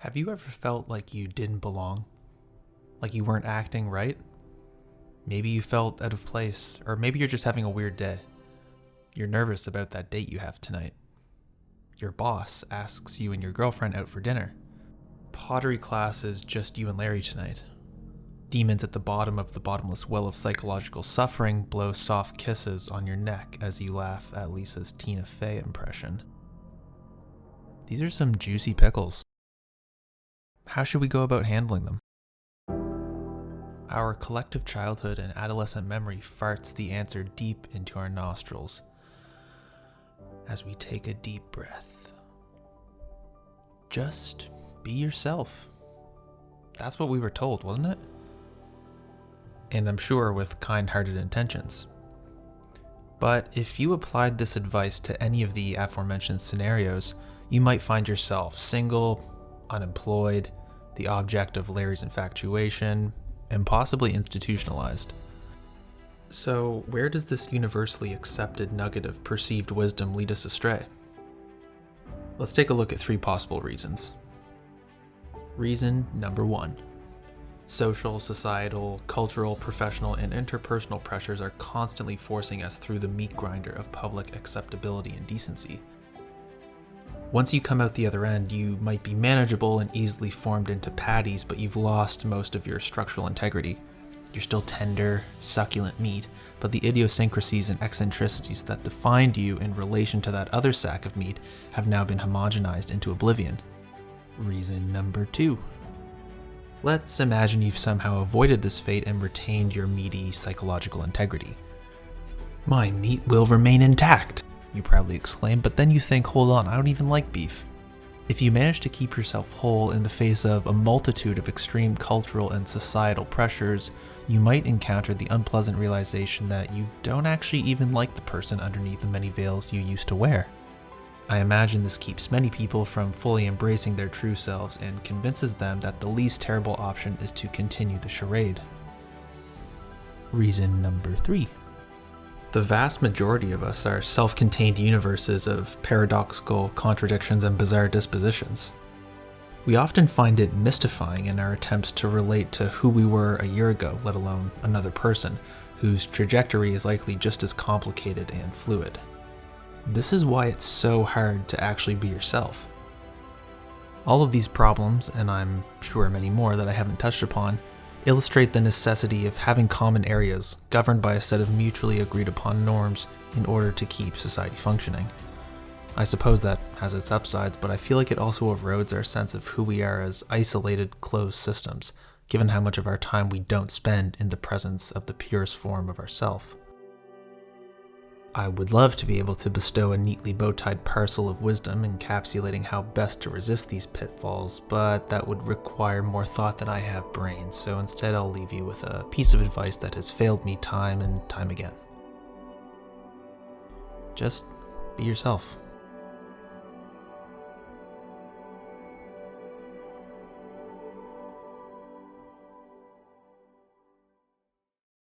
Have you ever felt like you didn't belong? Like you weren't acting right? Maybe you felt out of place, or maybe you're just having a weird day. You're nervous about that date you have tonight. Your boss asks you and your girlfriend out for dinner. Pottery class is just you and Larry tonight. Demons at the bottom of the bottomless well of psychological suffering blow soft kisses on your neck as you laugh at Lisa's Tina Fey impression. These are some juicy pickles. How should we go about handling them? Our collective childhood and adolescent memory farts the answer deep into our nostrils as we take a deep breath. Just be yourself. That's what we were told, wasn't it? And I'm sure with kind-hearted intentions. But if you applied this advice to any of the aforementioned scenarios, you might find yourself single, unemployed, the object of Larry's infatuation, and possibly institutionalized. So where does this universally accepted nugget of perceived wisdom lead us astray? Let's take a look at 3 possible reasons. Reason number 1. Social, societal, cultural, professional, and interpersonal pressures are constantly forcing us through the meat grinder of public acceptability and decency. Once you come out the other end, you might be manageable and easily formed into patties, but you've lost most of your structural integrity. You're still tender, succulent meat, but the idiosyncrasies and eccentricities that defined you in relation to that other sack of meat have now been homogenized into oblivion. Reason number 2. Let's imagine you've somehow avoided this fate and retained your meaty psychological integrity. My meat will remain intact, you proudly exclaim, but then you think, hold on, I don't even like beef. If you manage to keep yourself whole in the face of a multitude of extreme cultural and societal pressures, you might encounter the unpleasant realization that you don't actually even like the person underneath the many veils you used to wear. I imagine this keeps many people from fully embracing their true selves and convinces them that the least terrible option is to continue the charade. Reason number 3. The vast majority of us are self-contained universes of paradoxical contradictions and bizarre dispositions. We often find it mystifying in our attempts to relate to who we were a year ago, let alone another person, whose trajectory is likely just as complicated and fluid. This is why it's so hard to actually be yourself. All of these problems, and I'm sure many more that I haven't touched upon, illustrate the necessity of having common areas governed by a set of mutually agreed upon norms in order to keep society functioning. I suppose that has its upsides, but I feel like it also erodes our sense of who we are as isolated, closed systems, given how much of our time we don't spend in the presence of the purest form of ourself. I would love to be able to bestow a neatly bow-tied parcel of wisdom encapsulating how best to resist these pitfalls, but that would require more thought than I have brains, so instead I'll leave you with a piece of advice that has failed me time and time again. Just be yourself.